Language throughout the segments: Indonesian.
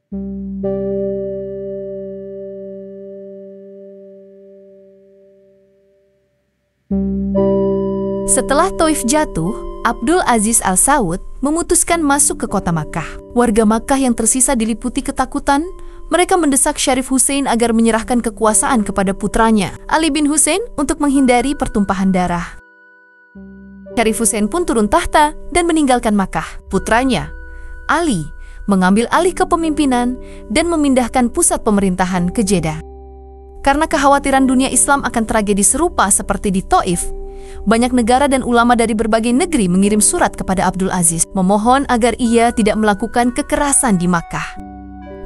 Setelah Taif jatuh, Abdul Aziz Al-Saud memutuskan masuk ke kota Makkah. Warga Makkah yang tersisa diliputi ketakutan. Mereka mendesak Syarif Hussein agar menyerahkan kekuasaan kepada putranya, Ali bin Hussein, untuk menghindari pertumpahan darah. Syarif Hussein pun turun tahta dan meninggalkan Makkah. Putranya, Ali, mengambil alih kepemimpinan dan memindahkan pusat pemerintahan ke Jeddah. Karena kekhawatiran dunia Islam akan tragedi serupa seperti di Taif, banyak negara dan ulama dari berbagai negeri mengirim surat kepada Abdul Aziz, memohon agar ia tidak melakukan kekerasan di Makkah.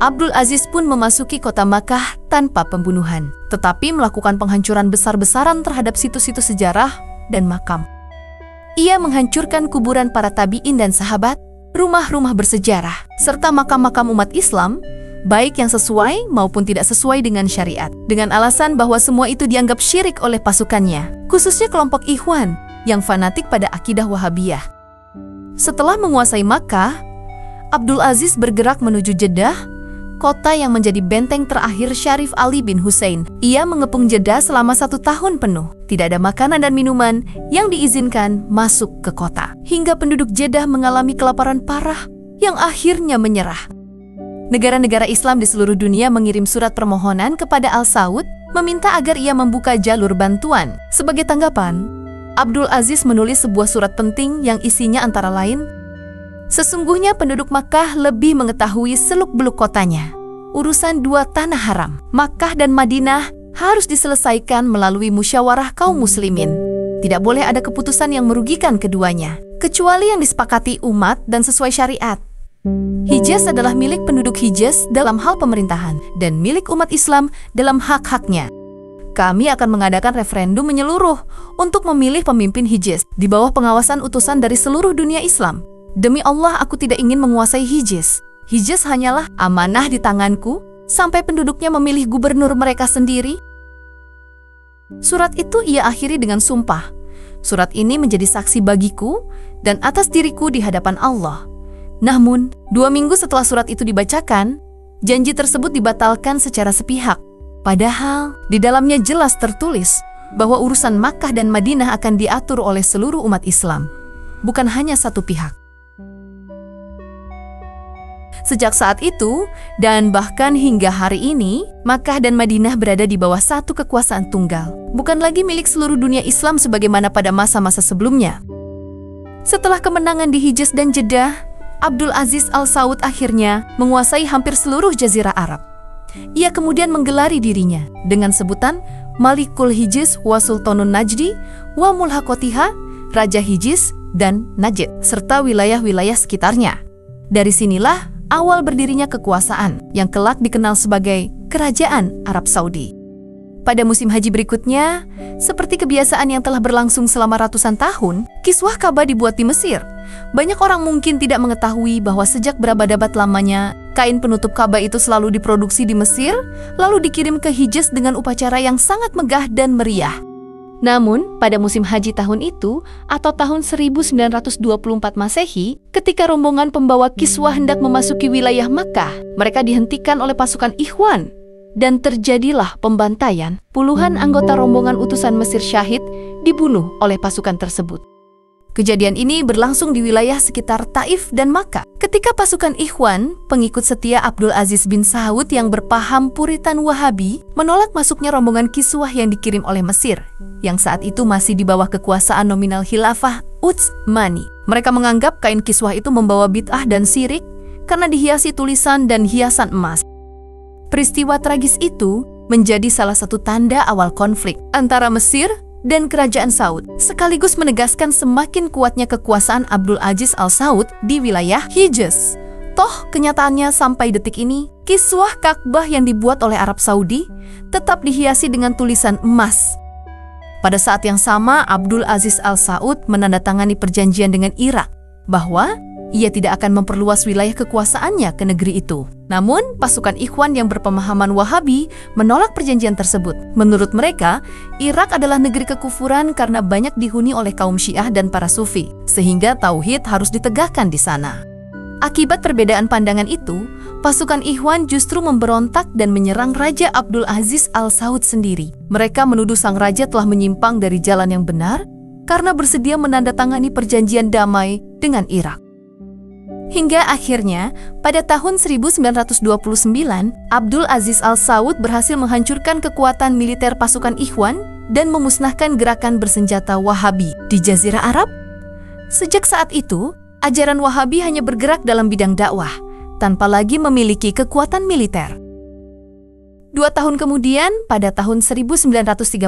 Abdul Aziz pun memasuki kota Makkah tanpa pembunuhan, tetapi melakukan penghancuran besar-besaran terhadap situs-situs sejarah dan makam. Ia menghancurkan kuburan para tabi'in dan sahabat, rumah-rumah bersejarah, serta makam-makam umat Islam, baik yang sesuai maupun tidak sesuai dengan syariat, dengan alasan bahwa semua itu dianggap syirik oleh pasukannya, khususnya kelompok Ikhwan yang fanatik pada akidah Wahabiyah. Setelah menguasai Makkah, Abdul Aziz bergerak menuju Jeddah, kota yang menjadi benteng terakhir Syarif Ali bin Hussein. Ia mengepung Jeddah selama 1 tahun penuh. Tidak ada makanan dan minuman yang diizinkan masuk ke kota, hingga penduduk Jeddah mengalami kelaparan parah yang akhirnya menyerah. Negara-negara Islam di seluruh dunia mengirim surat permohonan kepada Al-Saud, meminta agar ia membuka jalur bantuan. Sebagai tanggapan, Abdul Aziz menulis sebuah surat penting yang isinya antara lain, sesungguhnya penduduk Makkah lebih mengetahui seluk-beluk kotanya. Urusan 2 tanah haram, Makkah dan Madinah, harus diselesaikan melalui musyawarah kaum muslimin. Tidak boleh ada keputusan yang merugikan keduanya, kecuali yang disepakati umat dan sesuai syariat. Hijaz adalah milik penduduk Hijaz dalam hal pemerintahan dan milik umat Islam dalam hak-haknya. Kami akan mengadakan referendum menyeluruh untuk memilih pemimpin Hijaz di bawah pengawasan utusan dari seluruh dunia Islam. Demi Allah, aku tidak ingin menguasai Hijaz. Hijaz hanyalah amanah di tanganku sampai penduduknya memilih gubernur mereka sendiri. Surat itu ia akhiri dengan sumpah. Surat ini menjadi saksi bagiku dan atas diriku di hadapan Allah. Namun, 2 minggu setelah surat itu dibacakan, janji tersebut dibatalkan secara sepihak. Padahal, di dalamnya jelas tertulis bahwa urusan Makkah dan Madinah akan diatur oleh seluruh umat Islam, bukan hanya satu pihak. Sejak saat itu, dan bahkan hingga hari ini, Makkah dan Madinah berada di bawah satu kekuasaan tunggal, bukan lagi milik seluruh dunia Islam sebagaimana pada masa-masa sebelumnya. Setelah kemenangan di Hijaz dan Jeddah, Abdul Aziz Al-Saud akhirnya menguasai hampir seluruh Jazirah Arab. Ia kemudian menggelari dirinya dengan sebutan Malikul Hijaz wa Sultanun Najdi wa Mulhakotiha, Raja Hijaz dan Najd, serta wilayah-wilayah sekitarnya. Dari sinilah awal berdirinya kekuasaan yang kelak dikenal sebagai Kerajaan Arab Saudi. Pada musim haji berikutnya, seperti kebiasaan yang telah berlangsung selama ratusan tahun, kiswah Ka'bah dibuat di Mesir. Banyak orang mungkin tidak mengetahui bahwa sejak berabad-abad lamanya, kain penutup Ka'bah itu selalu diproduksi di Mesir, lalu dikirim ke Hijaz dengan upacara yang sangat megah dan meriah. Namun, pada musim haji tahun itu, atau tahun 1924 Masehi, ketika rombongan pembawa kiswah hendak memasuki wilayah Makkah, mereka dihentikan oleh pasukan Ikhwan. Dan terjadilah pembantaian. Puluhan anggota rombongan utusan Mesir syahid dibunuh oleh pasukan tersebut. Kejadian ini berlangsung di wilayah sekitar Taif dan Makkah. Ketika pasukan Ikhwan, pengikut setia Abdul Aziz bin Saud yang berpaham Puritan Wahabi, menolak masuknya rombongan kiswah yang dikirim oleh Mesir, yang saat itu masih di bawah kekuasaan nominal Khilafah Utsmani. Mereka menganggap kain kiswah itu membawa bid'ah dan syirik karena dihiasi tulisan dan hiasan emas. Peristiwa tragis itu menjadi salah satu tanda awal konflik antara Mesir dan Kerajaan Saud, sekaligus menegaskan semakin kuatnya kekuasaan Abdul Aziz Al-Saud di wilayah Hijaz. Toh, kenyataannya sampai detik ini, kiswah Ka'bah yang dibuat oleh Arab Saudi tetap dihiasi dengan tulisan emas. Pada saat yang sama, Abdul Aziz Al-Saud menandatangani perjanjian dengan Irak bahwa ia tidak akan memperluas wilayah kekuasaannya ke negeri itu. Namun, pasukan Ikhwan yang berpemahaman Wahabi menolak perjanjian tersebut. Menurut mereka, Irak adalah negeri kekufuran karena banyak dihuni oleh kaum Syiah dan para Sufi, sehingga tauhid harus ditegakkan di sana. Akibat perbedaan pandangan itu, pasukan Ikhwan justru memberontak dan menyerang Raja Abdul Aziz Al Saud sendiri. Mereka menuduh sang raja telah menyimpang dari jalan yang benar karena bersedia menandatangani perjanjian damai dengan Irak. Hingga akhirnya, pada tahun 1929, Abdul Aziz Al Saud berhasil menghancurkan kekuatan militer pasukan Ikhwan dan memusnahkan gerakan bersenjata Wahabi di Jazirah Arab. Sejak saat itu, ajaran Wahabi hanya bergerak dalam bidang dakwah, tanpa lagi memiliki kekuatan militer. 2 tahun kemudian, pada tahun 1931,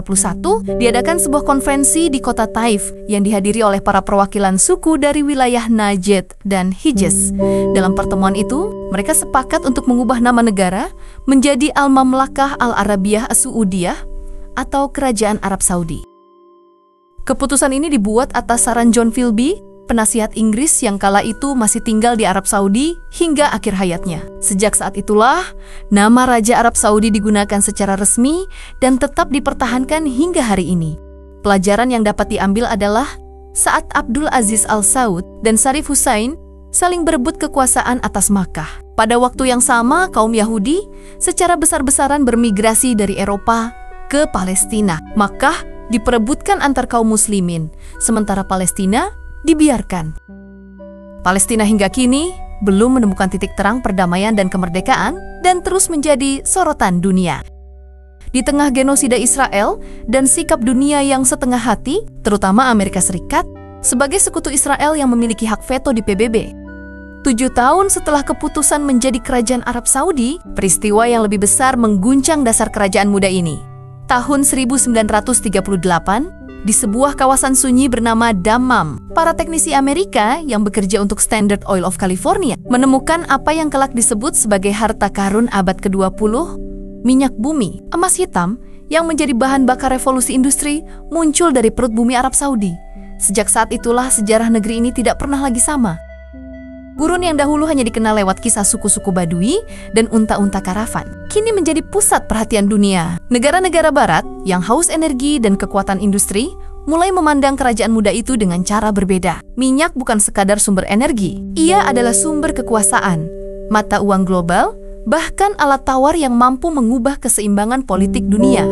diadakan sebuah konferensi di kota Taif yang dihadiri oleh para perwakilan suku dari wilayah Najd dan Hijaz. Dalam pertemuan itu, mereka sepakat untuk mengubah nama negara menjadi Al-Mamlakah Al-Arabiyah As-Suudiyah atau Kerajaan Arab Saudi. Keputusan ini dibuat atas saran John Philby, penasihat Inggris yang kala itu masih tinggal di Arab Saudi hingga akhir hayatnya. Sejak saat itulah, nama Raja Arab Saudi digunakan secara resmi dan tetap dipertahankan hingga hari ini. Pelajaran yang dapat diambil adalah saat Abdul Aziz Al Saud dan Sharif Hussein saling berebut kekuasaan atas Makkah. Pada waktu yang sama, kaum Yahudi secara besar-besaran bermigrasi dari Eropa ke Palestina. Makkah diperebutkan antar kaum muslimin, sementara Palestina dibiarkan. Palestina hingga kini belum menemukan titik terang perdamaian dan kemerdekaan dan terus menjadi sorotan dunia. Di tengah genosida Israel dan sikap dunia yang setengah hati, terutama Amerika Serikat, sebagai sekutu Israel yang memiliki hak veto di PBB. 7 tahun setelah keputusan menjadi kerajaan Arab Saudi, peristiwa yang lebih besar mengguncang dasar kerajaan muda ini. Tahun 1938, di sebuah kawasan sunyi bernama Dammam, para teknisi Amerika yang bekerja untuk Standard Oil of California menemukan apa yang kelak disebut sebagai harta karun abad ke-20, minyak bumi, emas hitam yang menjadi bahan bakar revolusi industri muncul dari perut bumi Arab Saudi. Sejak saat itulah sejarah negeri ini tidak pernah lagi sama. Gurun yang dahulu hanya dikenal lewat kisah suku-suku Badui dan unta-unta karavan, kini menjadi pusat perhatian dunia. Negara-negara barat yang haus energi dan kekuatan industri mulai memandang kerajaan muda itu dengan cara berbeda. Minyak bukan sekadar sumber energi, ia adalah sumber kekuasaan, mata uang global, bahkan alat tawar yang mampu mengubah keseimbangan politik dunia.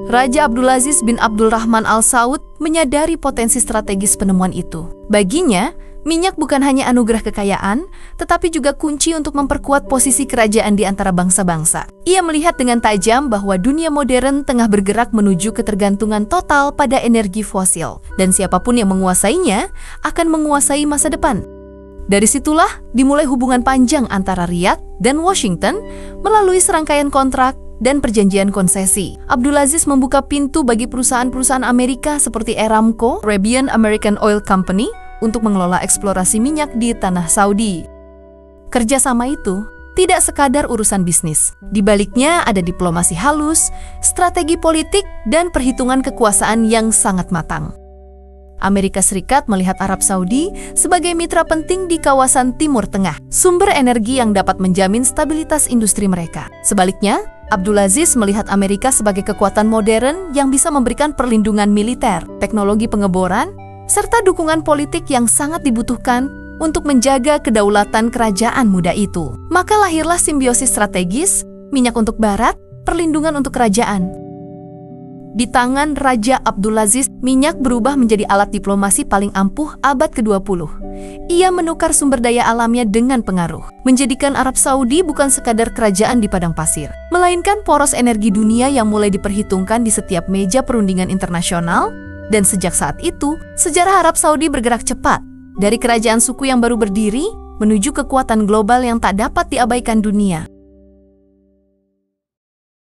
Raja Abdul Aziz bin Abdul Rahman Al Saud menyadari potensi strategis penemuan itu. Baginya, minyak bukan hanya anugerah kekayaan, tetapi juga kunci untuk memperkuat posisi kerajaan di antara bangsa-bangsa. Ia melihat dengan tajam bahwa dunia modern tengah bergerak menuju ketergantungan total pada energi fosil, dan siapapun yang menguasainya akan menguasai masa depan. Dari situlah dimulai hubungan panjang antara Riyadh dan Washington melalui serangkaian kontrak dan perjanjian konsesi. Abdul Aziz membuka pintu bagi perusahaan-perusahaan Amerika seperti Aramco, Arabian American Oil Company, untuk mengelola eksplorasi minyak di tanah Saudi. Kerjasama itu tidak sekadar urusan bisnis. Di baliknya ada diplomasi halus, strategi politik, dan perhitungan kekuasaan yang sangat matang. Amerika Serikat melihat Arab Saudi sebagai mitra penting di kawasan Timur Tengah, sumber energi yang dapat menjamin stabilitas industri mereka. Sebaliknya, Abdul Aziz melihat Amerika sebagai kekuatan modern yang bisa memberikan perlindungan militer, teknologi pengeboran, serta dukungan politik yang sangat dibutuhkan untuk menjaga kedaulatan kerajaan muda itu. Maka lahirlah simbiosis strategis, minyak untuk barat, perlindungan untuk kerajaan. Di tangan Raja Abdul Aziz, minyak berubah menjadi alat diplomasi paling ampuh abad ke-20. Ia menukar sumber daya alamnya dengan pengaruh, menjadikan Arab Saudi bukan sekadar kerajaan di padang pasir, melainkan poros energi dunia yang mulai diperhitungkan di setiap meja perundingan internasional. Dan sejak saat itu, sejarah Arab Saudi bergerak cepat, dari kerajaan suku yang baru berdiri menuju kekuatan global yang tak dapat diabaikan dunia.